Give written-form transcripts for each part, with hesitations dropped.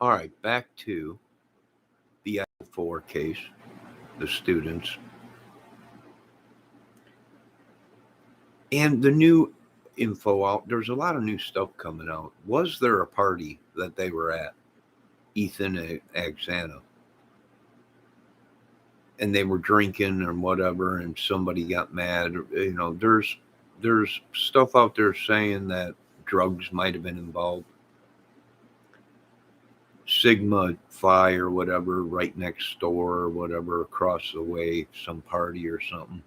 All right, back to the F4 case, the students, and the new info out. There's a lot of new stuff coming out. Was there a party that they were at, Ethen and xana, and they were drinking or whatever, and somebody got mad? There's stuff out there saying that drugs might have been involved. Sigma Phi or whatever, right next door or whatever, across the way, some party or something.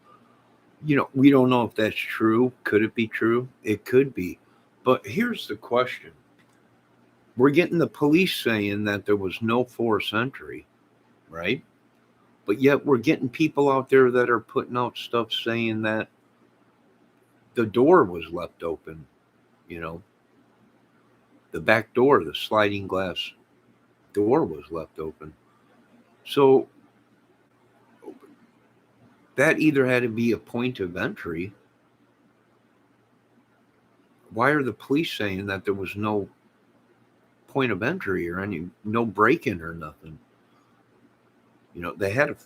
We don't know if that's true. Could it be true? It could be. But here's the question. We're getting the police saying that there was no forced entry, right? But yet we're getting people out there that are putting out stuff saying that the door was left open, you know, the back door, the sliding glass door was left open. So that either had to be a point of entry. Why are the police saying that there was no point of entry or no break-in or nothing? They have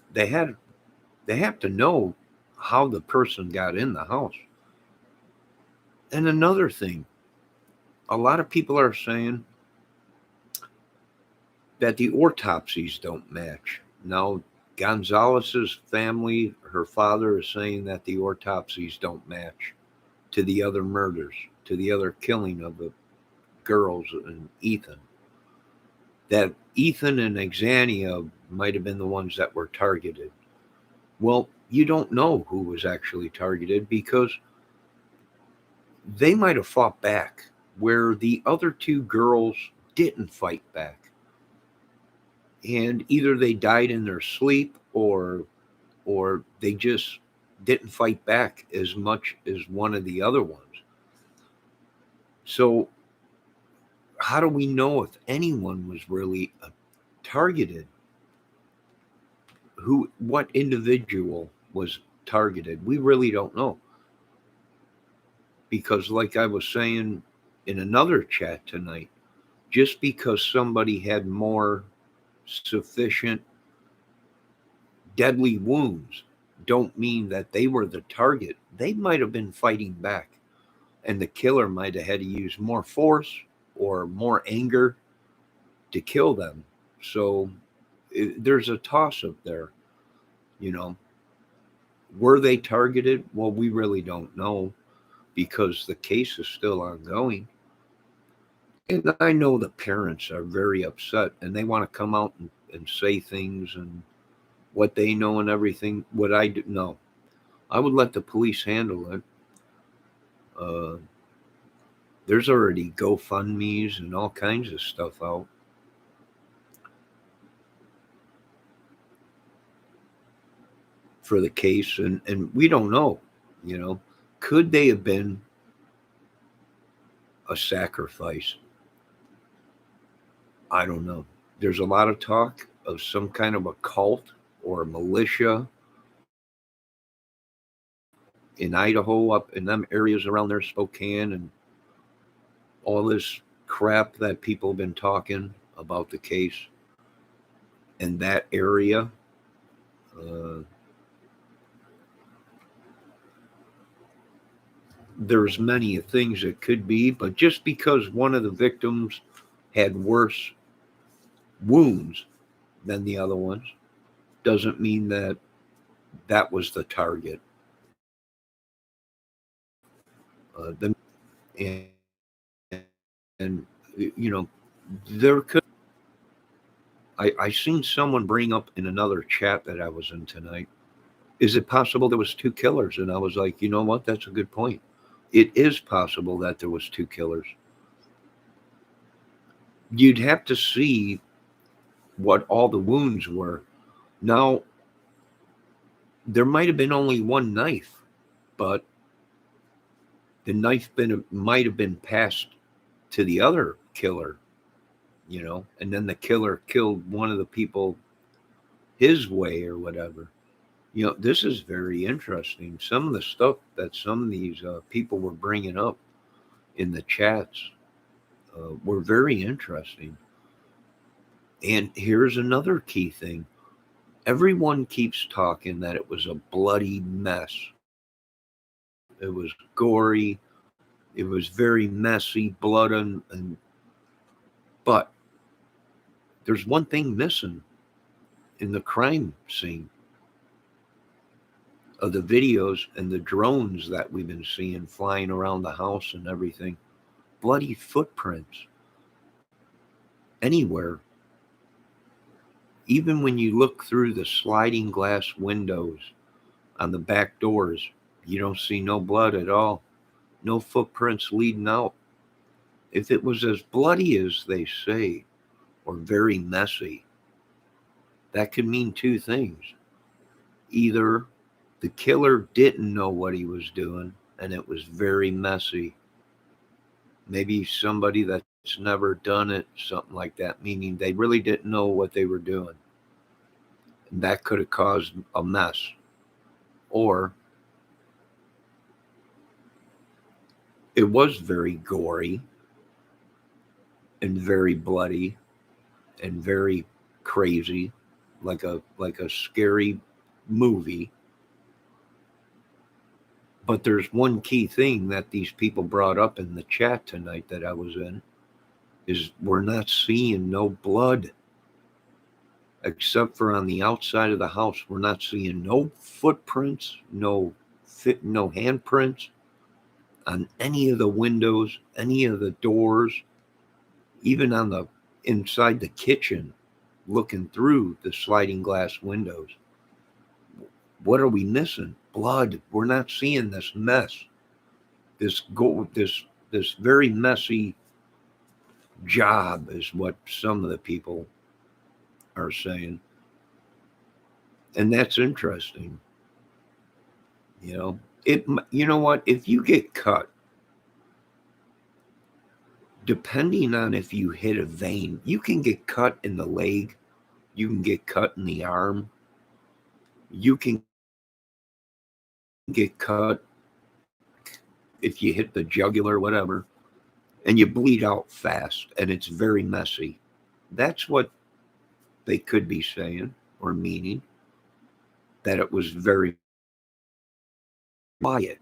to know how the person got in the house. And another thing, a lot of people are saying that the autopsies don't match. Now, Gonzalez's family, her father, is saying that the autopsies don't match to the other murders, to the other killing of the girls and Ethen. That Ethen and xana might have been the ones that were targeted. Well, you don't know who was actually targeted because they might have fought back where the other two girls didn't fight back. And either they died in their sleep or they just didn't fight back as much as one of the other ones. So how do we know if anyone was really targeted? What individual was targeted? We really don't know. Because like I was saying in another chat tonight, just because somebody had more sufficient deadly wounds don't mean that they were the target. They might have been fighting back, and the killer might have had to use more force or more anger to kill them. So there's a toss up there. you know were they targeted? Well, we really don't know because the case is still ongoing. And I know the parents are very upset and they want to come out and say things and what they know and everything. What I do, no, I would let the police handle it. uh, there's already GoFundMe's and all kinds of stuff out. For the case, and we don't know. Could they have been a sacrifice? I don't know. There's a lot of talk of some kind of a cult or a militia in Idaho, up in them areas around there, Spokane, and all this crap that people have been talking about the case in that area. Uh, there's many things it could be, but just because one of the victims had worse wounds than the other ones doesn't mean that that was the target. And there could. I seen someone bring up in another chat that I was in tonight. Is it possible there was two killers? And I was like, you know what? That's a good point. It is possible that there was two killers. You'd have to see what all the wounds were. Now, there might have been only one knife, but the knife might have been passed to the other killer, and then the killer killed one of the people his way or whatever. This is very interesting. Some of the stuff that some of these people were bringing up in the chats were very interesting. And here's another key thing. Everyone keeps talking that it was a bloody mess. It was gory. It was very messy, blood and but there's one thing missing in the crime scene of the videos and the drones that we've been seeing flying around the house and everything. Bloody footprints anywhere. Even when you look through the sliding glass windows on the back doors, you don't see no blood at all. No footprints leading out. If it was as bloody as they say, or very messy, that could mean two things. Either the killer didn't know what he was doing and it was very messy. Maybe somebody that's never done it, something like that, meaning they really didn't know what they were doing. And that could have caused a mess. Or it was very gory and very bloody and very crazy, like a scary movie. But there's one key thing that these people brought up in the chat tonight that I was in is we're not seeing no blood except for on the outside of the house. We're not seeing no footprints, no handprints on any of the windows, any of the doors, even on the inside the kitchen, looking through the sliding glass windows. What are we missing? Blood. We're not seeing this mess. This very messy job is what some of the people are saying. And that's interesting. You know what? If you get cut, depending on if you hit a vein, you can get cut in the leg, you can get cut in the arm, you can get cut if you hit the jugular, whatever, and you bleed out fast and it's very messy. That's what they could be saying or meaning, that it was very quiet,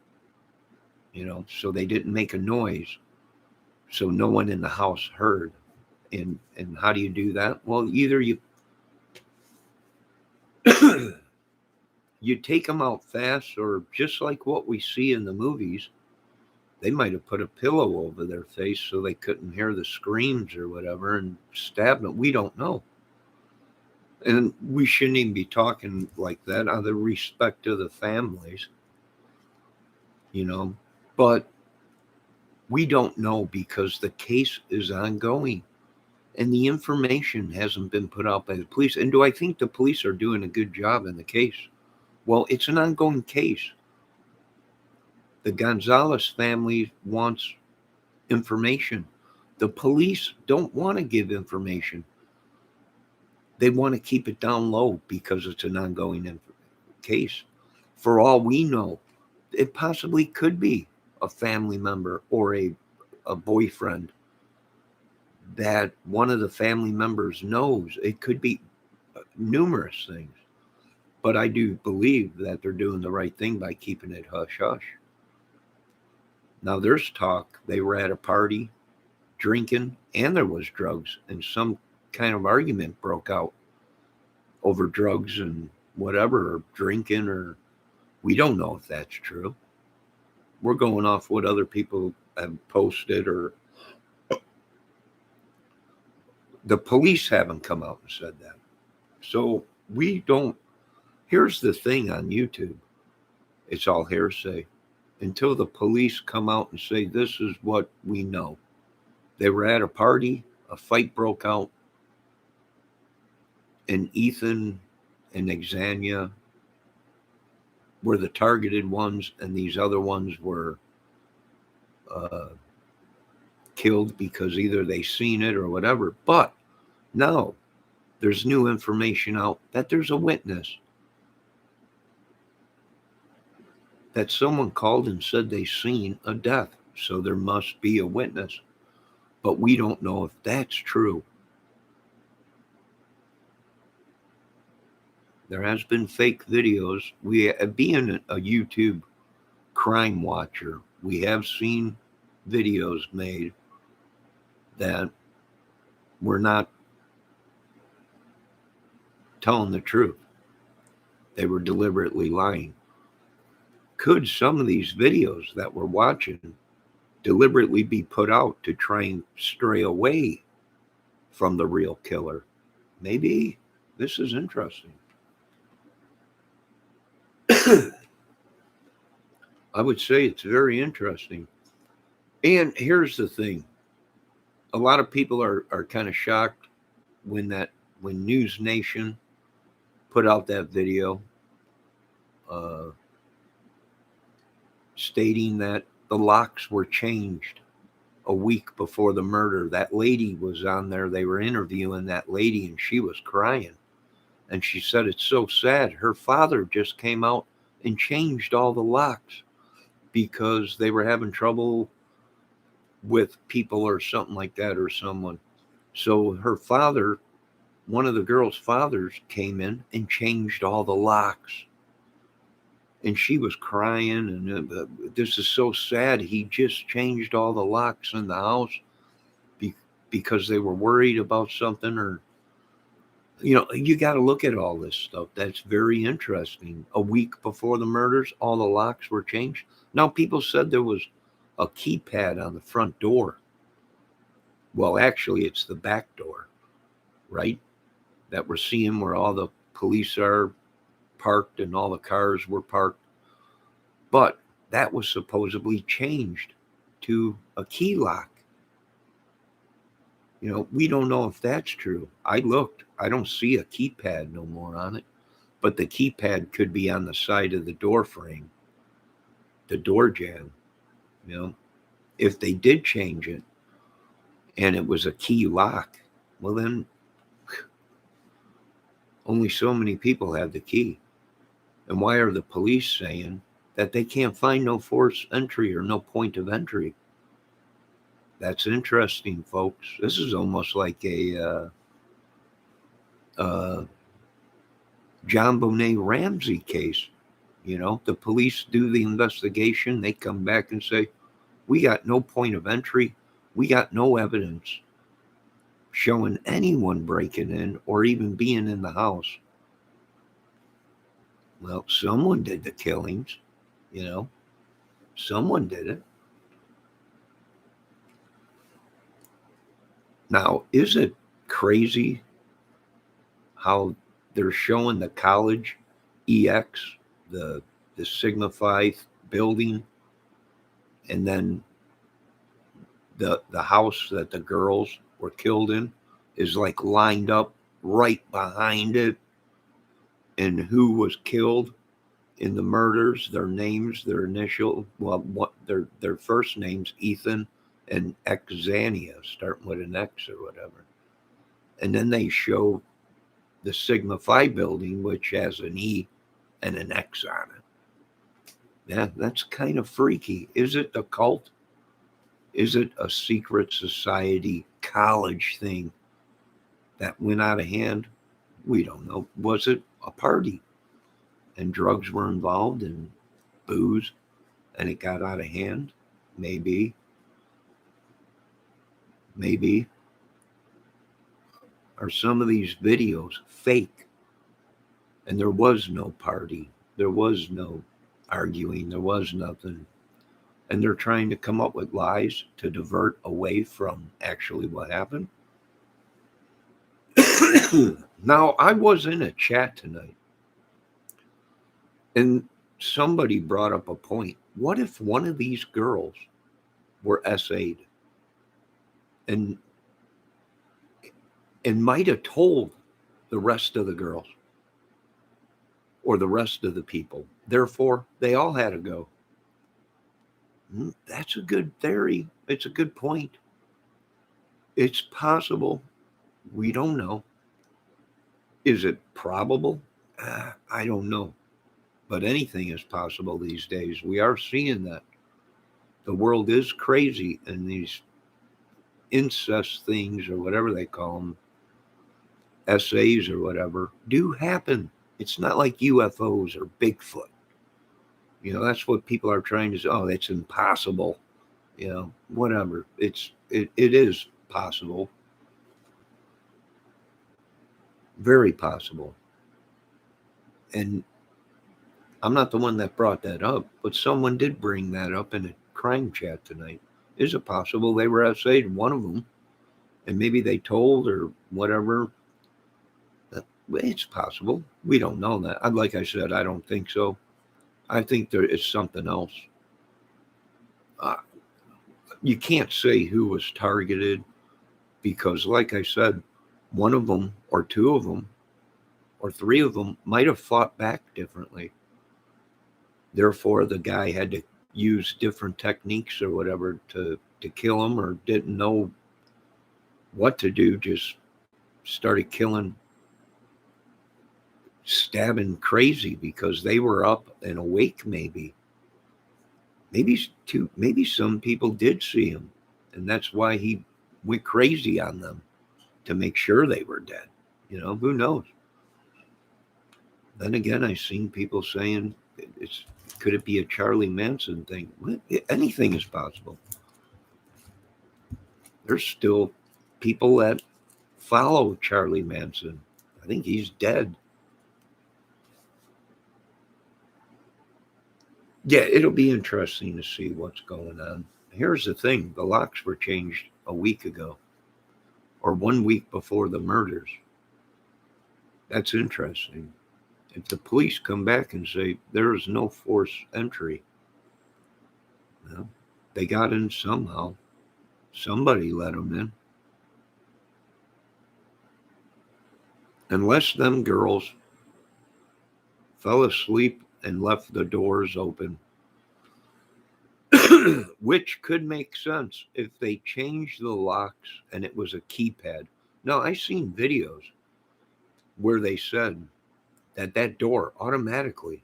so they didn't make a noise. So no one in the house heard. And how do you do that? Well, either you you take them out fast, or just like what we see in the movies, they might have put a pillow over their face so they couldn't hear the screams or whatever and stabbed them. We don't know. And we shouldn't even be talking like that out of respect to the families, you know. But we don't know because the case is ongoing and the information hasn't been put out by the police. And do I think the police are doing a good job in the case? Well, it's an ongoing case. The Gonzalez family wants information. The police don't want to give information. They want to keep it down low because it's an ongoing case. For all we know, it possibly could be a family member or a boyfriend that one of the family members knows. It could be numerous things. But I do believe that they're doing the right thing by keeping it hush hush. Now there's talk they were at a party drinking and there was drugs and some kind of argument broke out over drugs and whatever, or drinking, or we don't know if that's true. We're going off what other people have posted, or the police haven't come out and said that. So we don't. Here's the thing on YouTube, it's all hearsay until the police come out and say this is what we know. They were at a party, a fight broke out, and Ethen and xana were the targeted ones, and these other ones were uh, killed because either they seen it or whatever. But now there's new information out that there's a witness, that someone called and said they seen a death. So there must be a witness. But we don't know if that's true. There has been fake videos. Being a YouTube crime watcher, we have seen videos made that were not telling the truth. They were deliberately lying. Could some of these videos that we're watching deliberately be put out to try and stray away from the real killer? Maybe. This is interesting. I would say it's very interesting. And here's the thing. A lot of people are kind of shocked when News Nation put out that video uh, stating that the locks were changed a week before the murder. That lady was on there. They were interviewing that lady, and she was crying. And she said it's so sad. Her father just came out and changed all the locks because they were having trouble with people or something like that, or someone. So her father, one of the girl's fathers, came in and changed all the locks. And she was crying, and this is so sad. He just changed all the locks in the house be, because they were worried about something, or you got to look at all this stuff. That's very interesting. A week before the murders, all the locks were changed. Now, people said there was a keypad on the front door. Well, actually, it's the back door, right? That we're seeing where all the police are parked and all the cars were parked. But that was supposedly changed to a key lock. We don't know if that's true. I looked. I don't see a keypad no more on it. But the keypad could be on the side of the door frame, the door jamb. You know, if they did change it and it was a key lock, well, then only so many people have the key. And why are the police saying that they can't find no forced entry or no point of entry? That's interesting, folks. This is almost like a John Bonet Ramsey case. The police do the investigation. They come back and say, we got no point of entry. We got no evidence showing anyone breaking in or even being in the house. Well, someone did the killings, you know, someone did it. Now, is it crazy how they're showing the college EX, the Sigma Phi building, and then the house that the girls were killed in is like lined up right behind it, and who was killed in the murders, their names, their initial, well, what their first names, Ethan and xana, starting with an X or whatever. And then they show the Sigma Phi building, which has an E and an X on it. Yeah, that's kind of freaky. Is it a cult? Is it a secret society college thing that went out of hand? We don't know. Was it a party and drugs were involved and booze and it got out of hand? Maybe. Maybe. Are some of these videos fake? And there was no party. There was no arguing. There was nothing. And they're trying to come up with lies to divert away from actually what happened. Now, I was in a chat tonight, and somebody brought up a point. What if one of these girls were SA'd and might have told the rest of the girls or the rest of the people? Therefore, they all had to go. That's a good theory. It's a good point. It's possible. We don't know. Is it probable? I don't know. But anything is possible these days. We are seeing that. The world is crazy, and these incest things, or whatever they call them, essays or whatever, do happen. It's not like UFOs or Bigfoot. That's what people are trying to say. Oh, it's impossible. Whatever. It is possible. Very possible. And I'm not the one that brought that up, but someone did bring that up in a crime chat tonight. Is it possible they were outside, one of them, and maybe they told or whatever? It's possible. We don't know that. Like I said, I don't think so. I think there is something else. Uh, you can't say who was targeted because, like I said, one of them or two of them or three of them might have fought back differently. Therefore, the guy had to use different techniques or whatever to kill him, or didn't know what to do, just started killing, stabbing crazy because they were up and awake. Maybe some people did see him, and that's why he went crazy on them to make sure they were dead. Who knows? Then again, I've seen people saying it's could it be a Charlie Manson thing? Anything is possible. There's still people that follow Charlie Manson. I think he's dead. Yeah, it'll be interesting to see what's going on. Here's the thing: the locks were changed a week ago, or 1 week before the murders. That's interesting. If the police come back and say there is no forced entry, well, they got in somehow. Somebody let them in. Unless them girls fell asleep and left the doors open, which could make sense if they changed the locks and it was a keypad. Now, I seen videos where they said that door automatically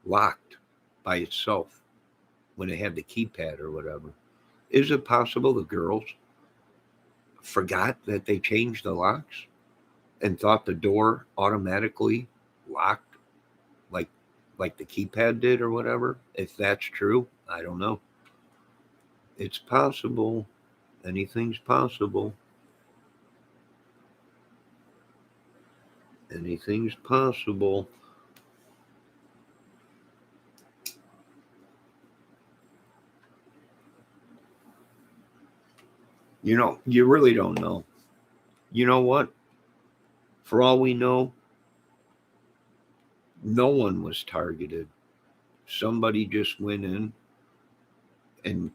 locked by itself when it had the keypad or whatever. Is it possible the girls forgot that they changed the locks and thought the door automatically locked like like the keypad did or whatever? If that's true, I don't know. It's possible. Anything's possible. Anything's possible. You really don't know. You know what? For all we know, no one was targeted. Somebody just went in and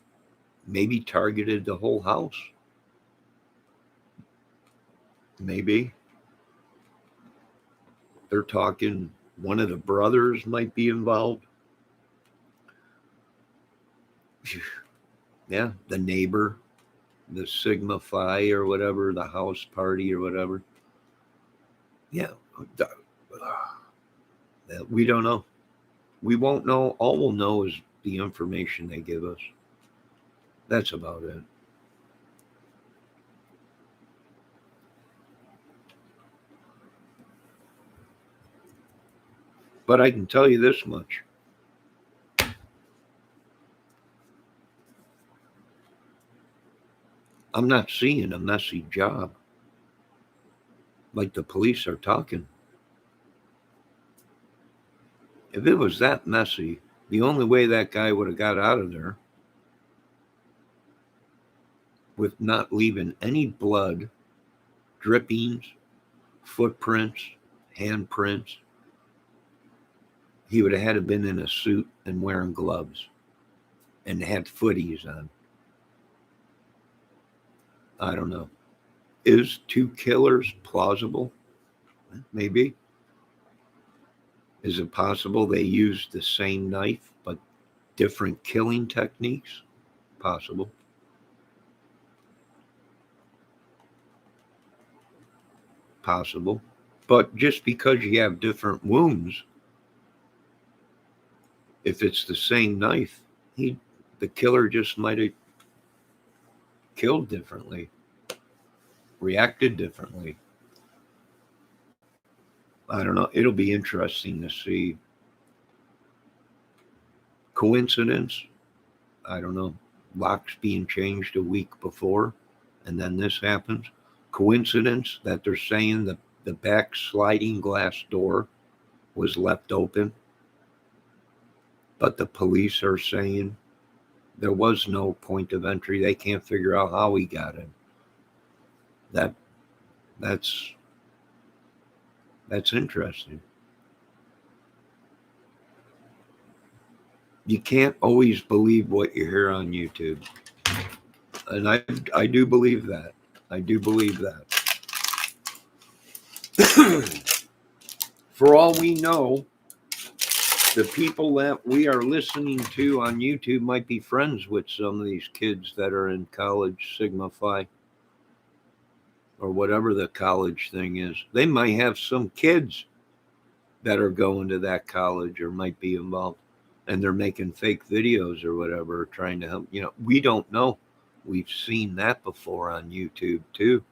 maybe targeted the whole house. Maybe they're talking one of the brothers might be involved. Yeah, the neighbor, the Sigma Phi or whatever, the house party or whatever. Yeah, we don't know. We won't know. All we'll know is the information they give us. That's about it. But I can tell you this much. I'm not seeing a messy job like the police are talking. If it was that messy, the only way that guy would have got out of there with not leaving any blood, drippings, footprints, handprints, he would have had to been in a suit and wearing gloves and had footies on. I don't know. Is two killers plausible? Maybe. Is it possible they used the same knife but different killing techniques? Possible. Possible. But just because you have different wounds, if it's the same knife, the killer just might have killed differently, reacted differently. I don't know. It'll be interesting to see. Coincidence? I don't know. Locks being changed a week before, and then this happens. Coincidence that they're saying the back sliding glass door was left open, but the police are saying there was no point of entry. They can't figure out how he got in. That that's that's interesting. You can't always believe what you hear on YouTube, and I do believe that. I do believe that. For all we know, the people that we are listening to on YouTube might be friends with some of these kids that are in college, Sigma Phi, or whatever the college thing is. They might have some kids that are going to that college or might be involved, and they're making fake videos or whatever, trying to help. We don't know. We've seen that before on YouTube too.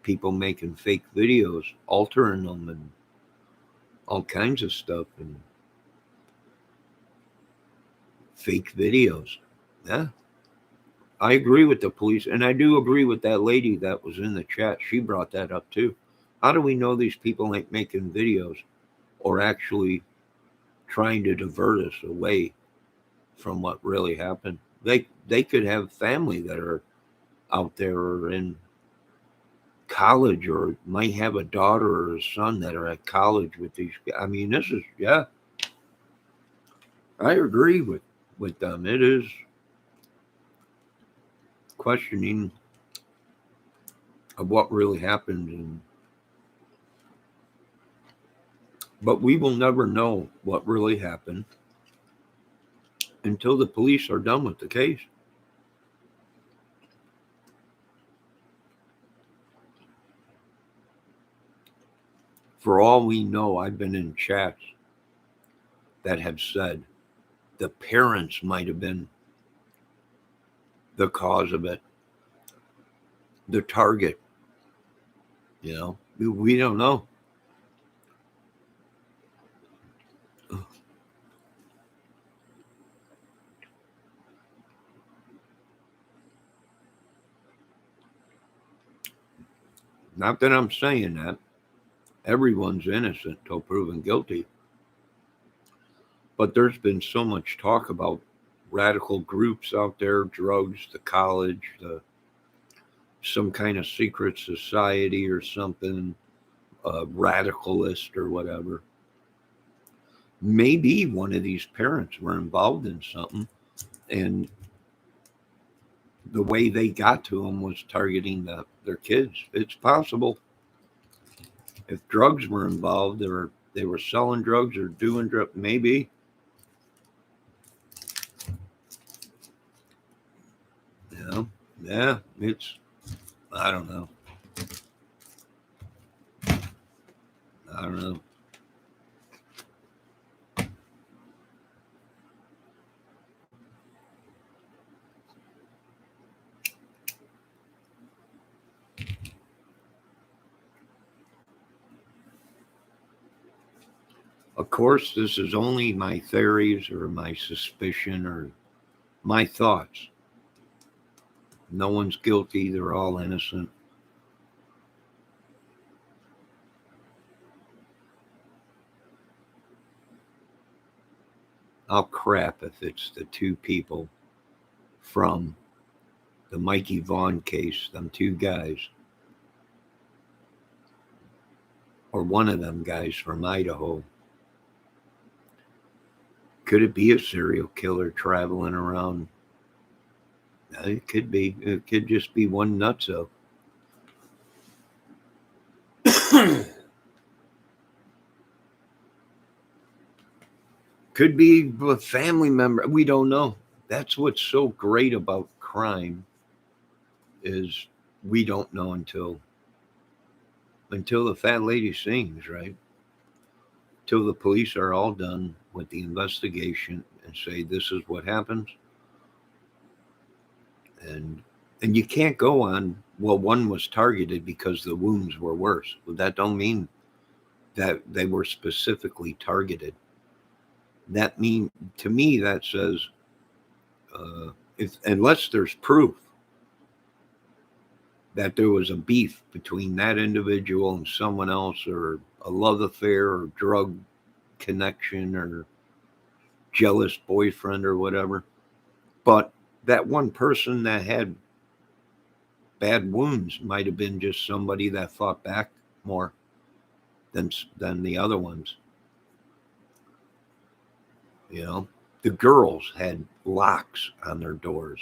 People making fake videos, altering them, and all kinds of stuff, and fake videos. Yeah, I agree with the police, and I do agree with that lady that was in the chat. She brought that up too. How do we know these people ain't making videos or actually trying to divert us away from what really happened? They could have family that are out there or in college, or might have a daughter or a son that are at college with these. I mean, this is, yeah. I agree with them. It is questioning of what really happened, but we will never know what really happened until the police are done with the case. For all we know, I've been in chats that have said the parents might have been the cause of it, the target. We don't know. Not that I'm saying that everyone's innocent till proven guilty, but there's been so much talk about radical groups out there, drugs, the college, some kind of secret society or something, radicalist or whatever. Maybe one of these parents were involved in something, and the way they got to them was targeting their kids. It's possible. If drugs were involved, or they were selling drugs or doing drugs, maybe. Yeah, it's, I don't know. I don't know. Of course, this is only my theories or my suspicion or my thoughts. No one's guilty. They're all innocent. I'll crap if it's the two people from the Mikey Vaughn case, them two guys, or one of them guys from Idaho. Could it be a serial killer traveling around? It could be. It could just be one nutso. Could be a family member. We don't know. That's what's so great about crime, is we don't know until the fat lady sings, right? Till the police are all done with the investigation and say this is what happens. And you can't go on, well, one was targeted because the wounds were worse. Well, that don't mean that they were specifically targeted. That mean to me that says if unless there's proof that there was a beef between that individual and someone else, or a love affair, or drug connection, or jealous boyfriend, or whatever. But that one person that had bad wounds might have been just somebody that fought back more than the other ones. You know, the girls had locks on their doors,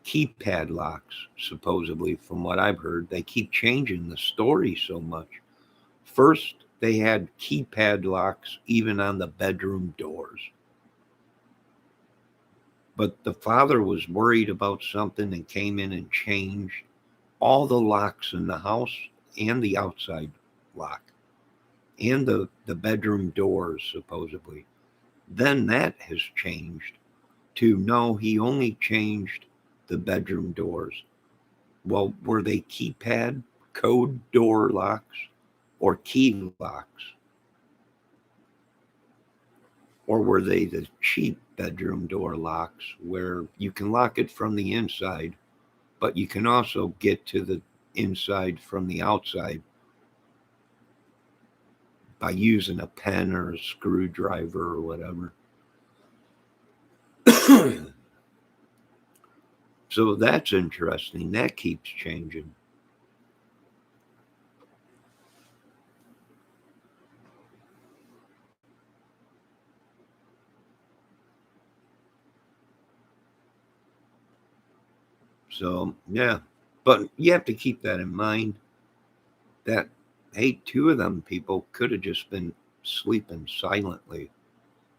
keypad locks, supposedly, from what I've heard. They keep changing the story so much. First, they had keypad locks even on the bedroom doors. But the father was worried about something and came in and changed all the locks in the house, and the outside lock, and the bedroom doors, supposedly. Then that has changed to no, he only changed the bedroom doors. Well, were they keypad code door locks or key locks? Or were they the cheap bedroom door locks where you can lock it from the inside, but you can also get to the inside from the outside by using a pen or a screwdriver or whatever? So that's interesting. That keeps changing. So, yeah. But you have to keep that in mind that, hey, two of them people could have just been sleeping silently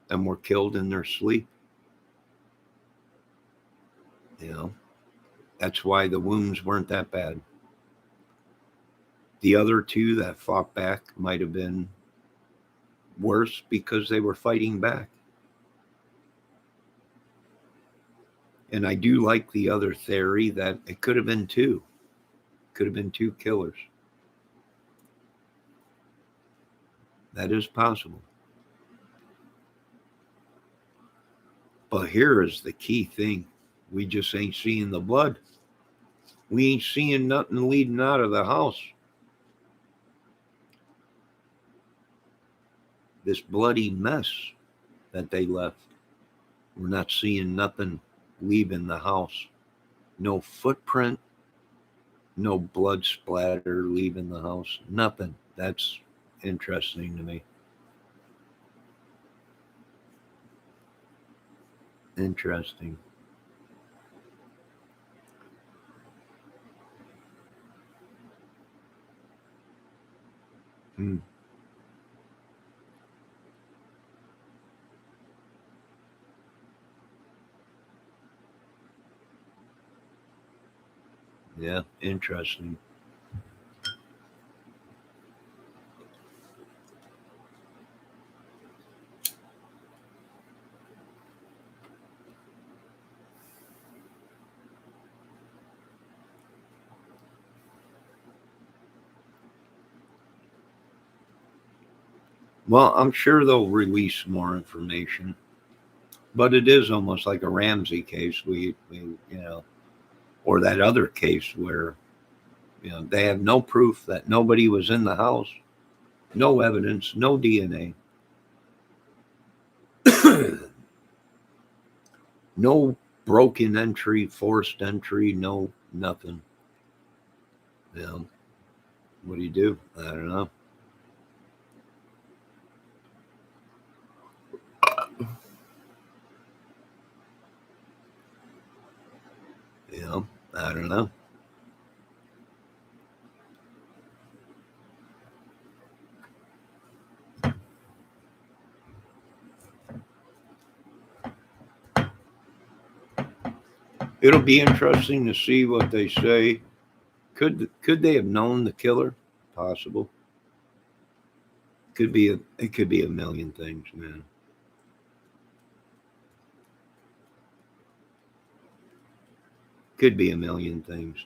and were killed in their sleep. You know, that's why the wounds weren't that bad. The other two that fought back might have been worse because they were fighting back. And I do like the other theory that it could have been two. Could have been two killers. That is possible. But here is the key thing. We just ain't seeing the blood. We ain't seeing nothing leading out of the house. This bloody mess that they left. We're not seeing nothing leaving the house. No footprint, no blood splatter leaving the house. Nothing. That's interesting to me. Interesting. Hmm. Yeah, interesting. Well, I'm sure they'll release more information, but it is almost like a Ramsey case. Or that other case where they have no proof that nobody was in the house, no evidence, no DNA, no broken entry, forced entry, no nothing. You know, what do you do? I don't know. You know, I don't know. It'll be interesting to see what they say. Could they have known the killer? Possible. It could be a million things, man. Could be a million things.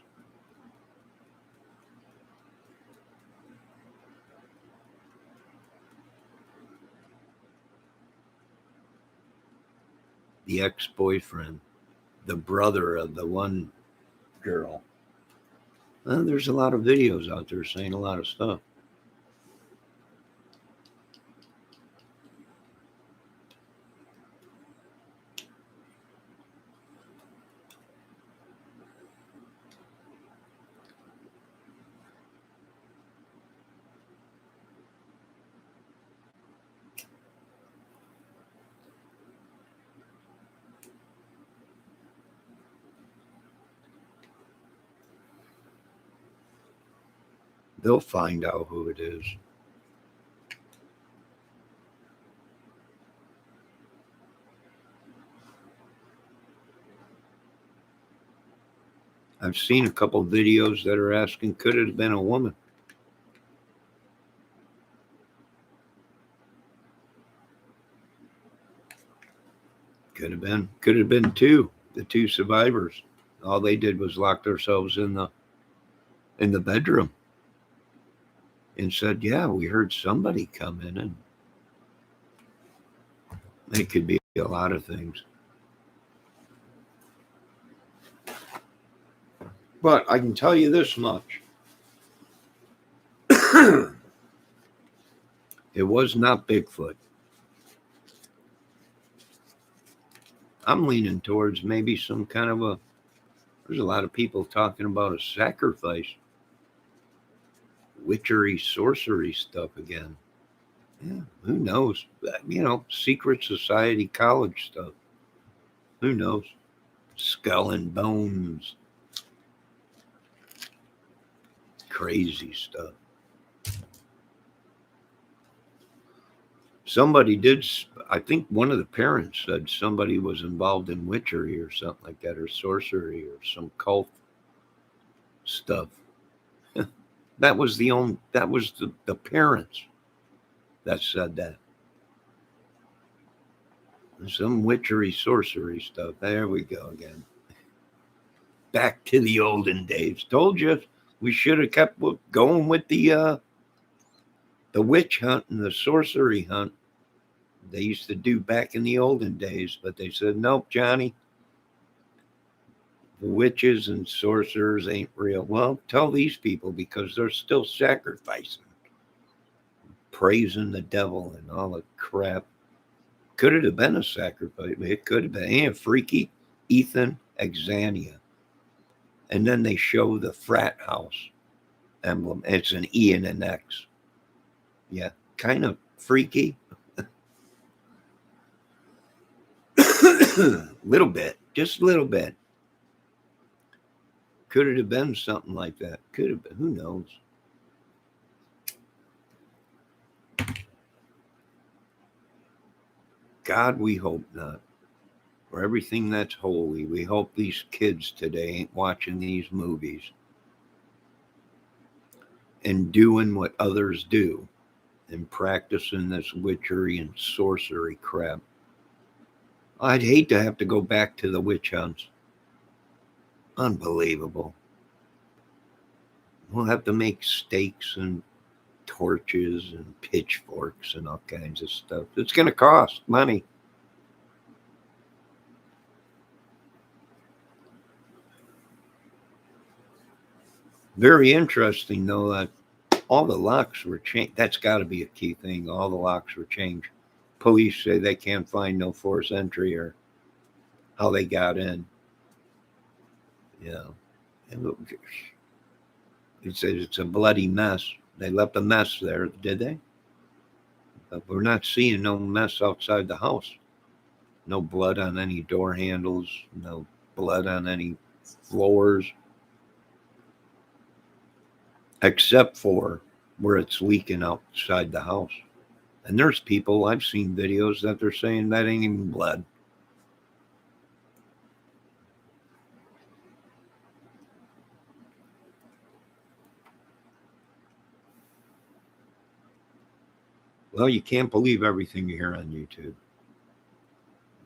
the ex-boyfriend, the brother of the one girl. Well, there's a lot of videos out there saying a lot of stuff. They'll find out who it is. I've seen a couple videos that are asking, could it have been a woman? Could have been. Could have been two. The two survivors. All they did was lock themselves in the bedroom and said, "Yeah, we heard somebody come in," and it could be a lot of things. But I can tell you this much: it was not Bigfoot. I'm leaning towards maybe some kind of a. There's a lot of people talking about a sacrifice, witchery, sorcery stuff again. Yeah, who knows? Secret society college stuff. Who knows? Skull and bones. Crazy stuff. Somebody did, I think one of the parents said somebody was involved in witchery or something like that, or sorcery or some cult stuff. That was the parents that said that. Some witchery, sorcery stuff. There we go again. Back to the olden days. Told you we should have kept going with the witch hunt and the sorcery hunt they used to do back in the olden days, but they said, nope, Johnny, the witches and sorcerers ain't real. Well, tell these people because they're still sacrificing, praising the devil and all the crap. Could it have been a sacrifice? It could have been. And freaky Ethen, xana. And then they show the frat house emblem. It's an E and an X. Yeah, kind of freaky. Little bit, just a little bit. Could it have been something like that? Could have been. Who knows? God, we hope not. For everything that's holy, we hope these kids today ain't watching these movies and doing what others do and practicing this witchery and sorcery crap. I'd hate to have to go back to the witch hunts. Unbelievable. We'll have to make stakes and torches and pitchforks and all kinds of stuff. It's going to cost money. Very interesting, though, that all the locks were changed. That's got to be a key thing. All the locks were changed. Police say they can't find no forced entry or how they got in. Yeah. It says it's a bloody mess. They left a mess there, did they? But we're not seeing no mess outside the house. No blood on any door handles, no blood on any floors, except for where it's leaking outside the house. And there's people, I've seen videos that they're saying that ain't even blood. Well, you can't believe everything you hear on YouTube.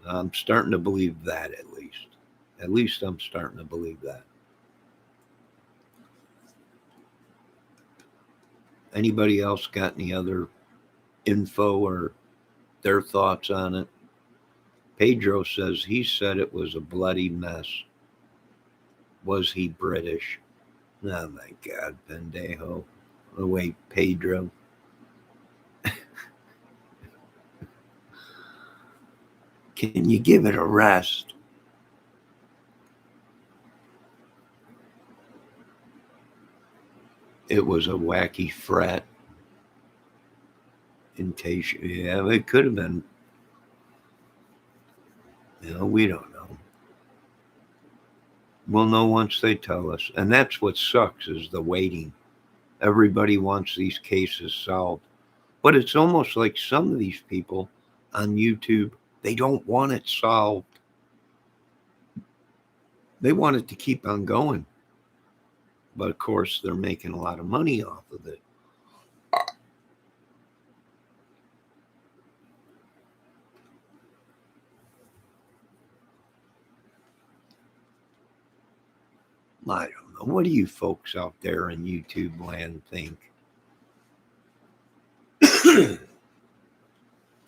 I'm starting to believe that at least. At least I'm starting to believe that. Anybody else got any other info or their thoughts on it? Pedro says he said it was a bloody mess. Was he British? Oh my God, pendejo. Oh wait, Pedro. Can you give it a rest? It was a wacky frat. In case, yeah, it could have been. We don't know. We'll know once they tell us. And that's what sucks is the waiting. Everybody wants these cases solved. But it's almost like some of these people on YouTube, they don't want it solved. They want it to keep on going. But of course, they're making a lot of money off of it. I don't know. What do you folks out there in YouTube land think?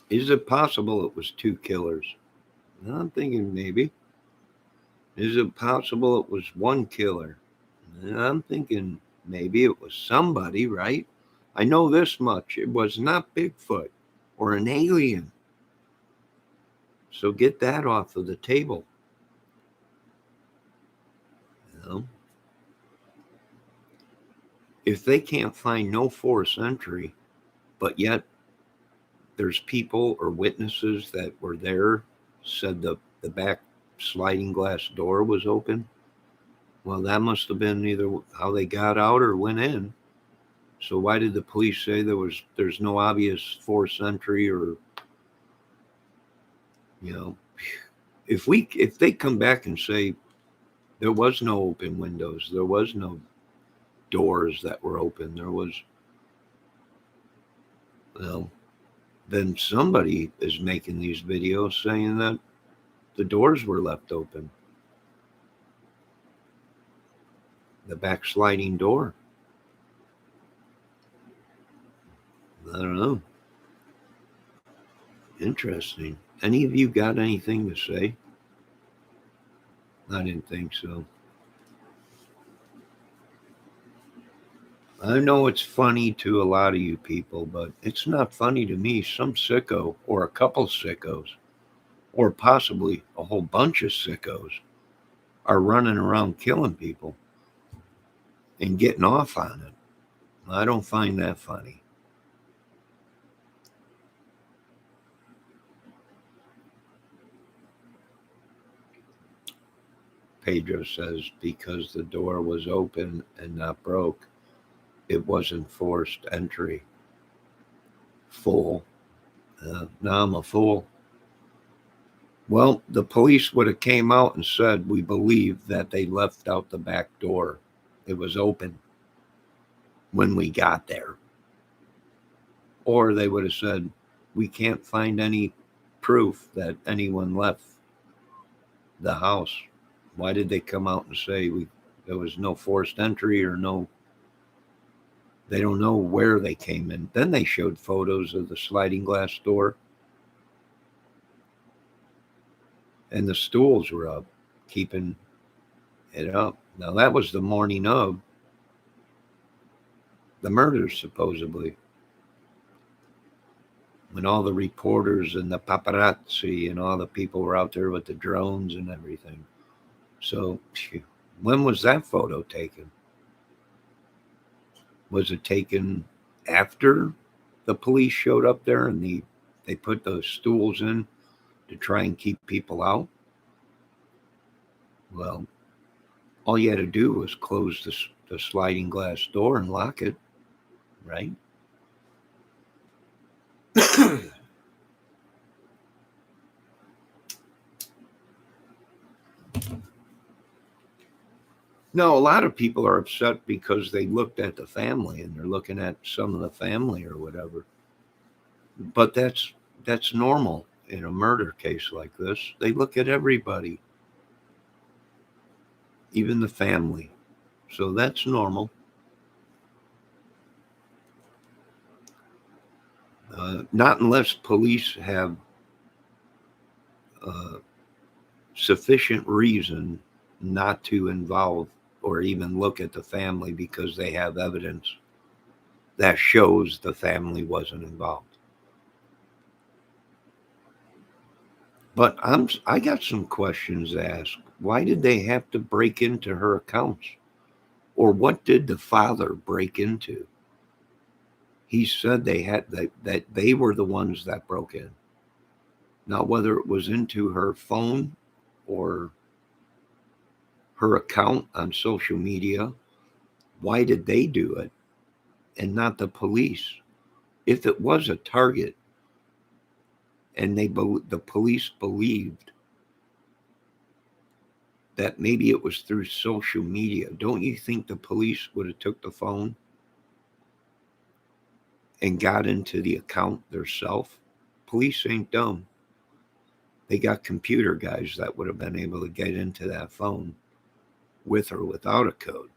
Is it possible it was two killers? I'm thinking maybe. Is it possible it was one killer? I'm thinking maybe it was somebody, right? I know this much. It was not Bigfoot or an alien. So get that off of the table. You know? If they can't find no force entry, but yet there's people or witnesses that were there, said the back sliding glass door was open. Well, that must have been either how they got out or went in. So why did the police say there's no obvious force entry or you know if they come back and say there was no open windows, there was no doors that were open, there was well then somebody is making these videos saying that the doors were left open. The back sliding door. I don't know. Interesting. Any of you got anything to say? I didn't think so. I know it's funny to a lot of you people, but it's not funny to me. Some sicko or a couple sickos or possibly a whole bunch of sickos are running around killing people and getting off on it. I don't find that funny. Pedro says because the door was open and not broke, it wasn't forced entry. Fool. Now I'm a fool. Well, the police would have came out and said, we believe that they left out the back door. It was open when we got there. Or they would have said, we can't find any proof that anyone left the house. Why did they come out and say there was no forced entry or no? They don't know where they came in. Then they showed photos of the sliding glass door. And the stools were up, keeping it up. Now, that was the morning of the murders, supposedly, when all the reporters and the paparazzi and all the people were out there with the drones and everything. So, when was that photo taken? Was it taken after the police showed up there and they put those stools in to try and keep people out? Well, all you had to do was close the sliding glass door and lock it, right? No, a lot of people are upset because they looked at the family and they're looking at some of the family or whatever. But that's normal in a murder case like this. They look at everybody, even the family. So that's normal. Not unless police have sufficient reason not to involve or even look at the family because they have evidence that shows the family wasn't involved. But I got some questions to ask. Why did they have to break into her accounts? Or what did the father break into? He said that they were the ones that broke in. Now, whether it was into her phone or her account on social media, why did they do it and not the police? If it was a target and the police believed that maybe it was through social media, don't you think the police would have took the phone and got into the account themselves? Police ain't dumb. They got computer guys that would have been able to get into that phone with or without a code.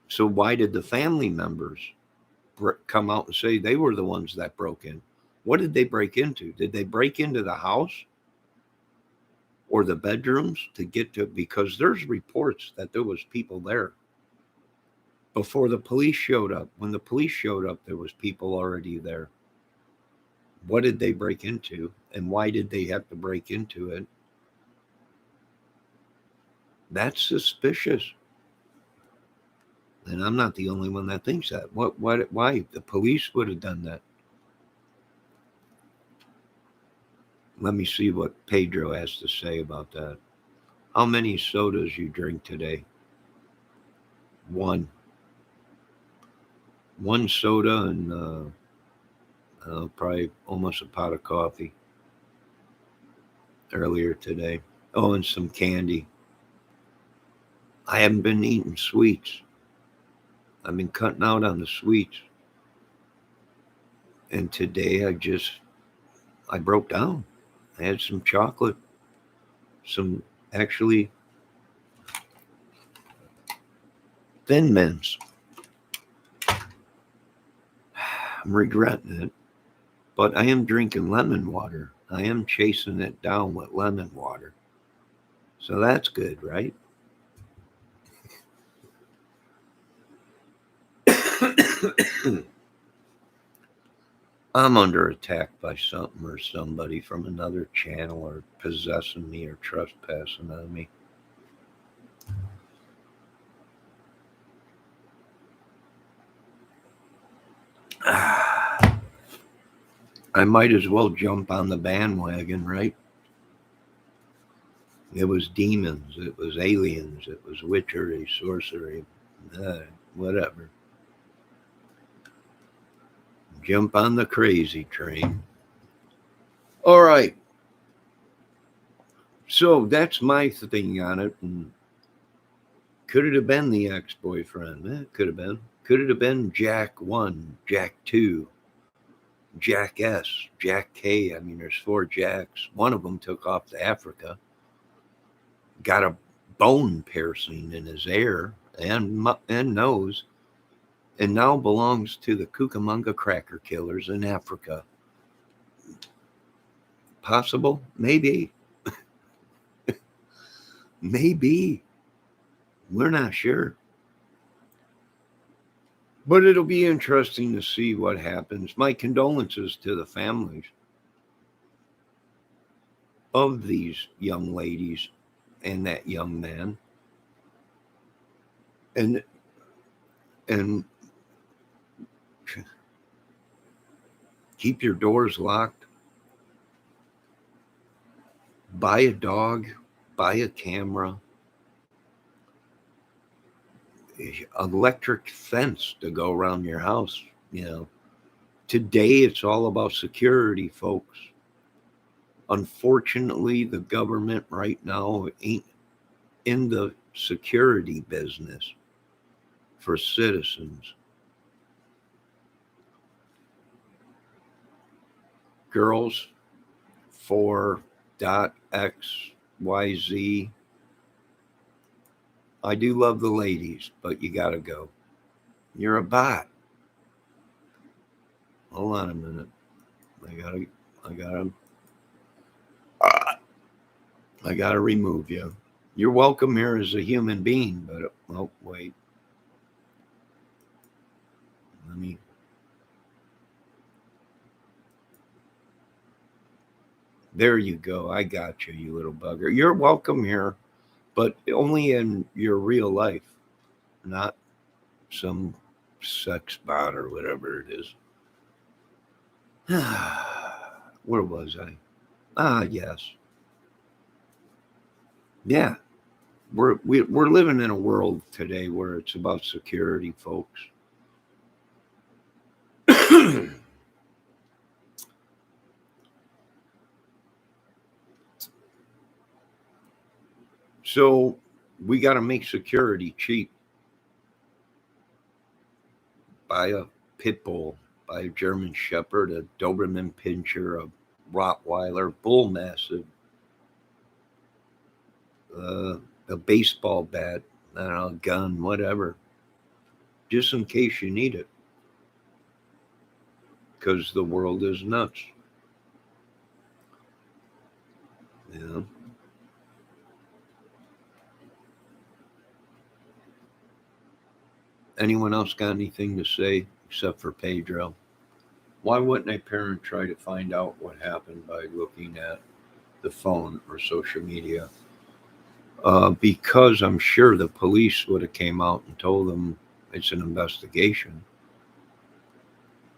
So why did the family members come out and say they were the ones that broke in? What did they break into? Did they break into the house or the bedrooms to get to? Because there's reports that there was people there before the police showed up. When the police showed up, there was people already there. What did they break into, and why did they have to break into it? That's suspicious. And I'm not the only one that thinks that. Why? The police would have done that. Let me see what Pedro has to say about that. How many sodas you drink today? One. One soda and probably almost a pot of coffee earlier today. Oh, and some candy. I haven't been eating sweets. I've been cutting out on the sweets. And today I broke down. I had some chocolate, some actually Thin Mints. I'm regretting it, but I am drinking lemon water. I am chasing it down with lemon water. So that's good, right? I'm under attack by something or somebody from another channel or possessing me or trespassing on me. I might as well jump on the bandwagon, right? It was demons, it was aliens, it was witchery, sorcery, whatever. Jump on the crazy train. All right. So that's my thing on it. And could it have been the ex-boyfriend? It could have been. Could it have been Jack 1, Jack 2, Jack S, Jack K? I mean, there's 4 Jacks. One of them took off to Africa, got a bone piercing in his ear and nose, and now belongs to the Cucamonga cracker killers in Africa. Possible? Maybe. Maybe. We're not sure. But it'll be interesting to see what happens. My condolences to the families of these young ladies and that young man. And keep your doors locked. Buy a dog, buy a camera, electric fence to go around your house. Today it's all about security, folks. Unfortunately, the government right now ain't in the security business for citizens. Girls 4.xyz. I do love the ladies, but you gotta go. You're a bot. Hold on a minute. I gotta, I gotta, I gotta remove you. You're welcome here as a human being, but oh wait, let me. There you go. I got you, you little bugger. You're welcome here, but only in your real life, not some sex bot or whatever it is. Where was I? Ah, yes. Yeah. We're living in a world today where it's about security, folks. So we got to make security cheap. Buy a pit bull, buy a German Shepherd, a Doberman Pinscher, a Rottweiler, Bull Mastiff, uh, a baseball bat, I don't know, a gun, whatever, just in case you need it, because the world is nuts. You know? Anyone else got anything to say except for Pedro? Why wouldn't a parent try to find out what happened by looking at the phone or social media? Because I'm sure the police would have came out and told them it's an investigation.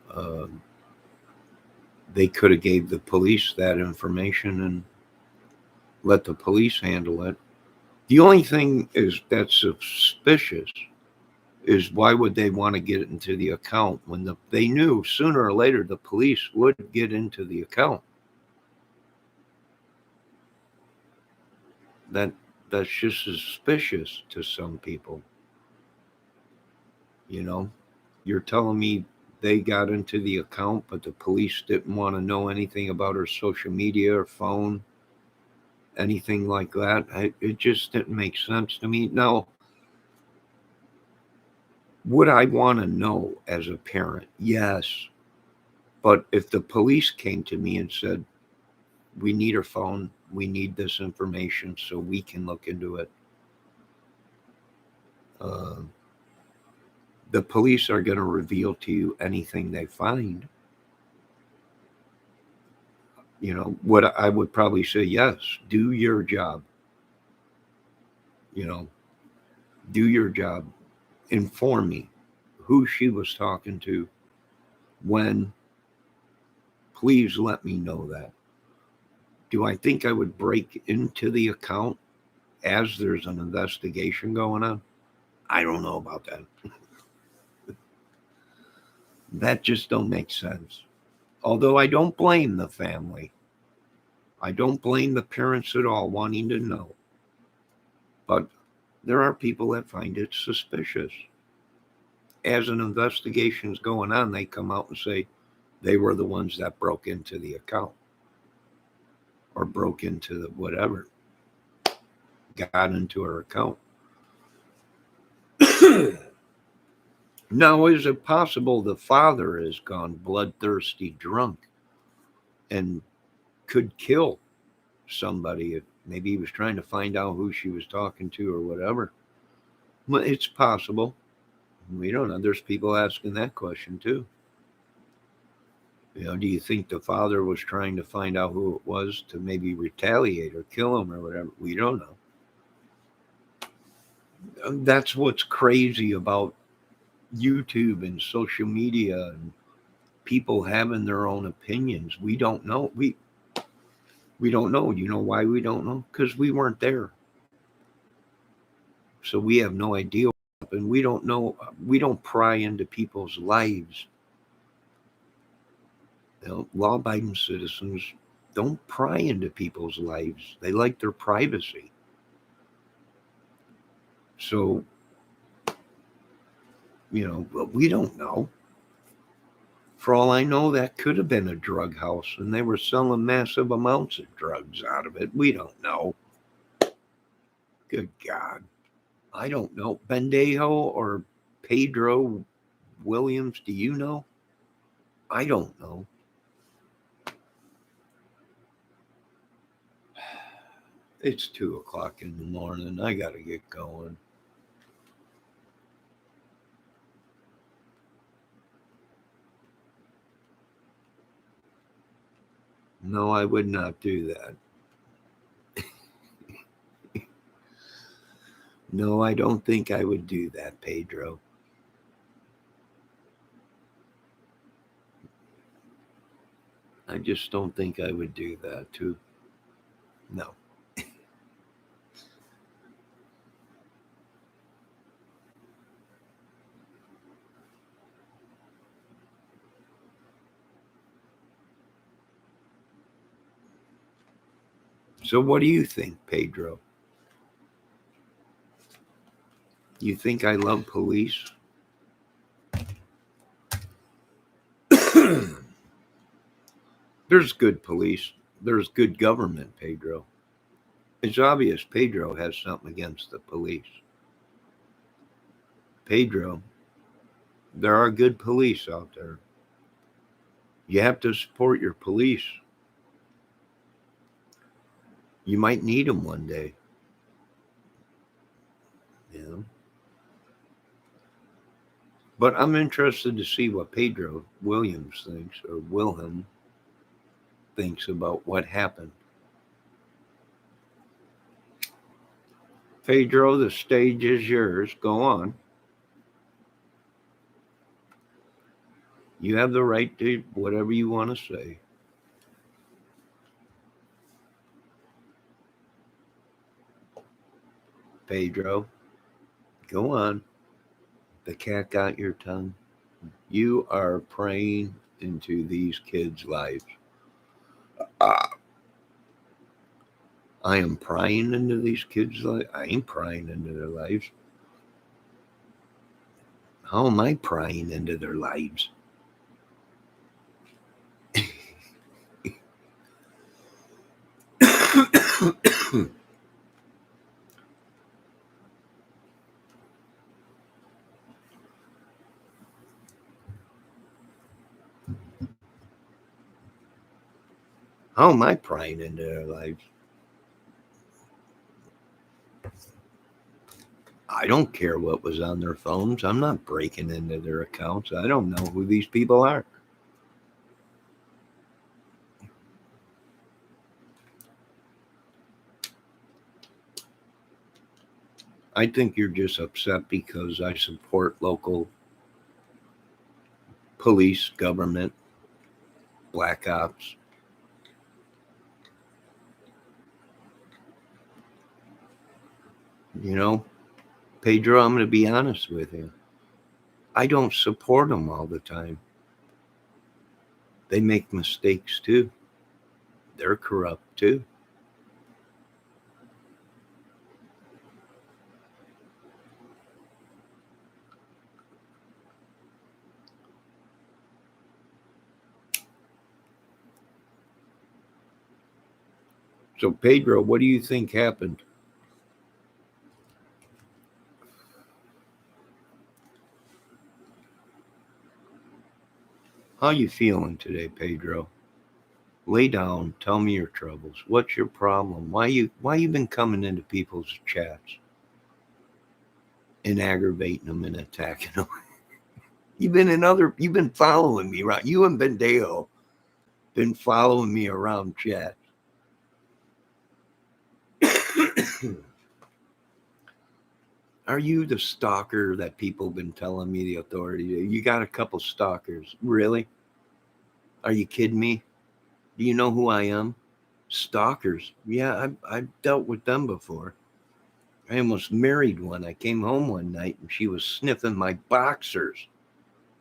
Uh, they could have gave the police that information and let the police handle it. The only thing is that's suspicious is why would they want to get into the account when they knew sooner or later the police would get into the account. That that's just suspicious to some people. You know, you're telling me they got into the account, but the police didn't want to know anything about her social media or phone, anything like that. It just didn't make sense to me. Now, would I want to know as a parent? Yes. But if the police came to me and said, we need her phone, we need this information so we can look into it, uh, the police are going to reveal to you anything they find. You know, what I would probably say, yes, do your job. You know, do your job. Inform me who she was talking to, when. Please let me know that. Do I think I would break into the account as there's an investigation going on? I don't know about that. That just don't make sense. Although I don't blame the family. I don't blame the parents at all wanting to know. But there are people that find it suspicious. As an investigation's going on, they come out and say they were the ones that broke into the account or broke into the whatever, got into her account. Now, is it possible the father has gone bloodthirsty drunk and could kill somebody if maybe he was trying to find out who she was talking to or whatever? Well, it's possible. We don't know. There's people asking that question too. You know, do you think the father was trying to find out who it was to maybe retaliate or kill him or whatever? We don't know. That's what's crazy about YouTube and social media and people having their own opinions. We don't know. We don't know. You know why we don't know? Because we weren't there. So we have no idea what happened. We don't know. We don't pry into people's lives. You know, law-abiding citizens don't pry into people's lives. They like their privacy. So, you know, we don't know. For all I know, that could have been a drug house and they were selling massive amounts of drugs out of it. We don't know. Good God. I don't know. Bendejo or Pedro Williams, do you know? I don't know. It's 2 o'clock in the morning. I got to get going. No, I would not do that. No, I don't think I would do that, Pedro. I just don't think I would do that too. No. So what do you think, Pedro? You think I love police? There's good police. There's good government, Pedro. It's obvious Pedro has something against the police. Pedro, there are good police out there. You have to support your police. You might need them one day. You know? But I'm interested to see what Pedro Williams thinks, or Wilhelm thinks about what happened. Pedro, the stage is yours. Go on. You have the right to whatever you want to say. Pedro, go on. The cat got your tongue. You are praying into these kids' lives. Ah, I am prying into these kids' lives. I ain't prying into their lives. How am I prying into their lives? How am I prying into their lives? I don't care what was on their phones. I'm not breaking into their accounts. I don't know who these people are. I think you're just upset because I support local police, government, black ops. You know, Pedro, I'm going to be honest with you. I don't support them all the time. They make mistakes too. They're corrupt too. So, Pedro, what do you think happened? How you feeling today, Pedro? Lay down. Tell me your troubles. What's your problem? Why you been coming into people's chats and aggravating them and attacking them? You've been following me around. You and Bendejo been following me around chat. Are you the stalker that people have been telling me the authority? You got a couple stalkers. Really? Are you kidding me? Do you know who I am? Stalkers. Yeah, I've dealt with them before. I almost married one. I came home one night and she was sniffing my boxers,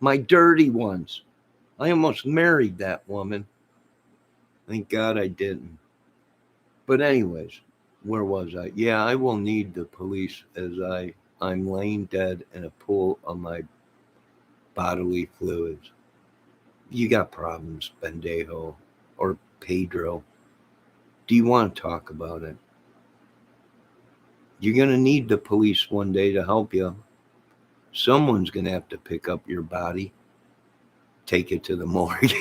my dirty ones. I almost married that woman. Thank God I didn't. But anyways, where was I? Yeah, I will need the police as I'm laying dead in a pool of my bodily fluids. You got problems, Bendejo or Pedro. Do you want to talk about it? You're going to need the police one day to help you. Someone's going to have to pick up your body, take it to the morgue.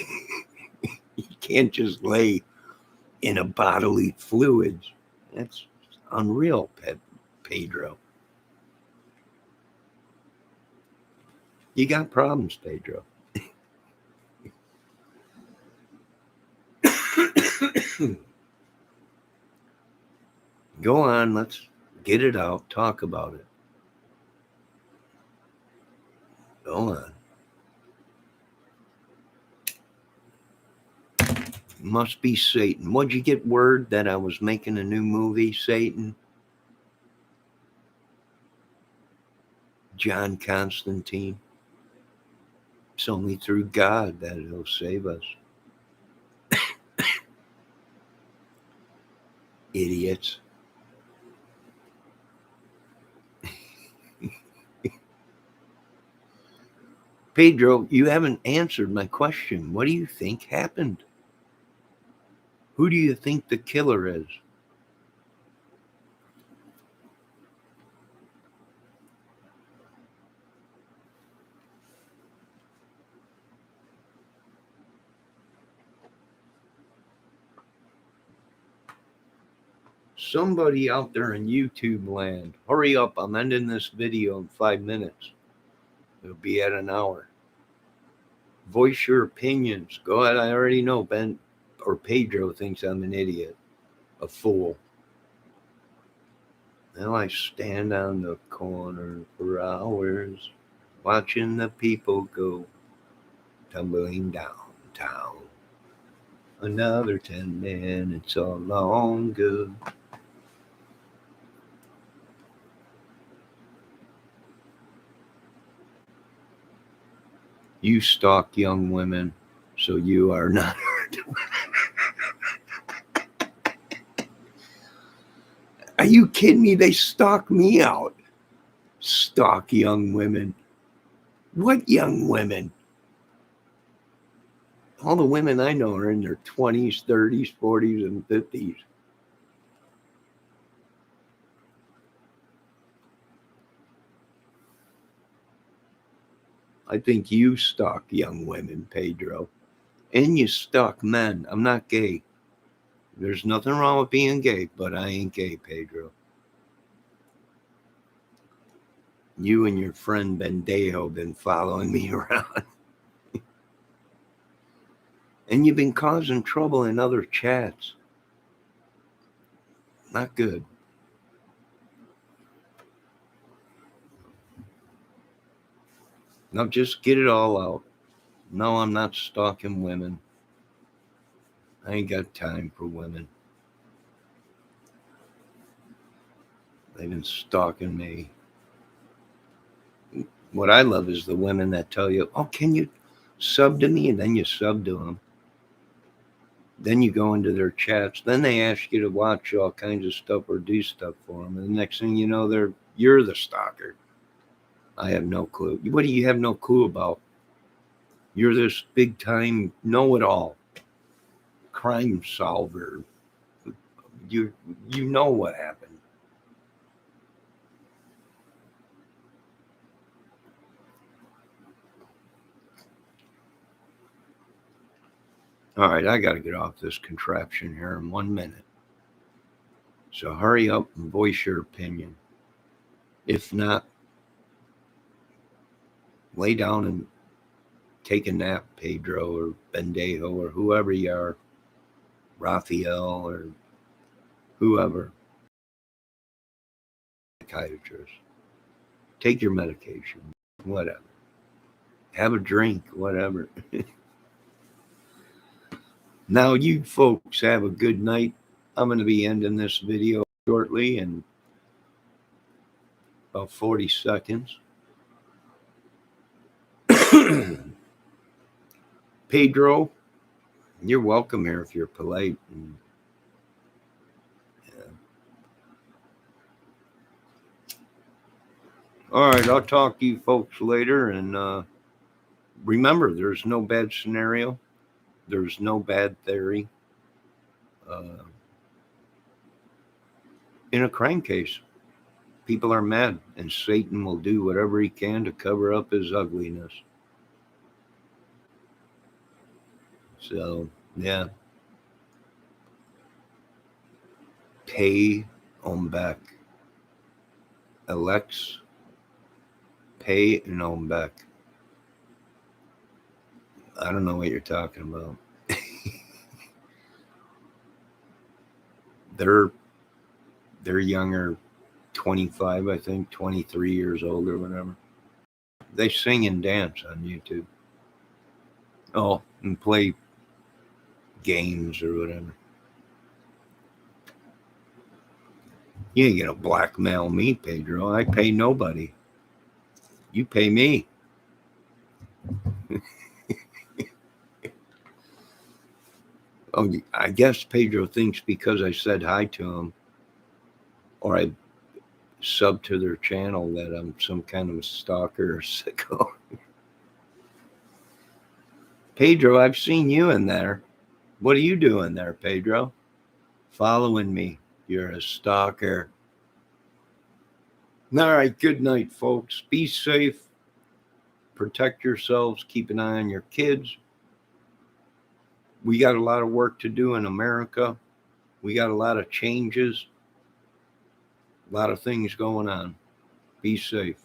You can't just lay in a bodily fluids. That's unreal, Pedro. You got problems, Pedro. Go on, let's get it out. Talk about it. Go on. Must be Satan. What'd you get word that I was making a new movie, Satan? John Constantine. It's only through God that he'll save us. Idiots. Pedro, you haven't answered my question. What do you think happened? Who do you think the killer is? Somebody out there in YouTube land, hurry up. I'm ending this video in 5 minutes. It'll be at an hour. Voice your opinions. Go ahead. I already know Ben or Pedro thinks I'm an idiot, a fool. Now I stand on the corner for hours, watching the people go tumbling downtown. Another 10 minutes all longer. You stalk young women, so you are not hurt. Are you kidding me? They stalk me out. Stalk young women. What young women? All the women I know are in their 20s, 30s, 40s, and 50s. I think you stalk young women, Pedro. And you stalk men. I'm not gay. There's nothing wrong with being gay, but I ain't gay, Pedro. You and your friend Bendejo been following me around. And you've been causing trouble in other chats. Not good. Now just get it all out. No, I'm not stalking women. I ain't got time for women. They've been stalking me. What I love is the women that tell you, oh, can you sub to me? And then you sub to them. Then you go into their chats. Then they ask you to watch all kinds of stuff or do stuff for them. And the next thing you know, you're the stalker. I have no clue. What do you have no clue about? You're this big time know-it-all, crime solver. You know what happened. All right, I got to get off this contraption here in 1 minute. So hurry up and voice your opinion. If not, lay down and take a nap, Pedro or Bendejo or whoever you are, Raphael or whoever, psychiatrist. Take your medication, whatever. Have a drink, whatever. Now, you folks have a good night. I'm going to be ending this video shortly in about 40 seconds. Pedro, you're welcome here if you're polite. And, yeah. All right, I'll talk to you folks later. And remember, there's no bad scenario. There's no bad theory. In a crime case, people are mad, and Satan will do whatever he can to cover up his ugliness. So, yeah. pay on back. Alex, pay and on back. I don't know what you're talking about. they're younger, 25, I think, 23 years old or whatever. They sing and dance on YouTube. Oh, and play games or whatever. You ain't gonna blackmail me, Pedro. I pay nobody. You pay me. Oh, I guess Pedro thinks because I said hi to him or I sub to their channel that I'm some kind of a stalker or sicko. Pedro, I've seen you in there. What are you doing there, Pedro? Following me. You're a stalker. All right, good night, folks. Be safe. Protect yourselves. Keep an eye on your kids. We got a lot of work to do in America. We got a lot of changes, a lot of things going on. Be safe.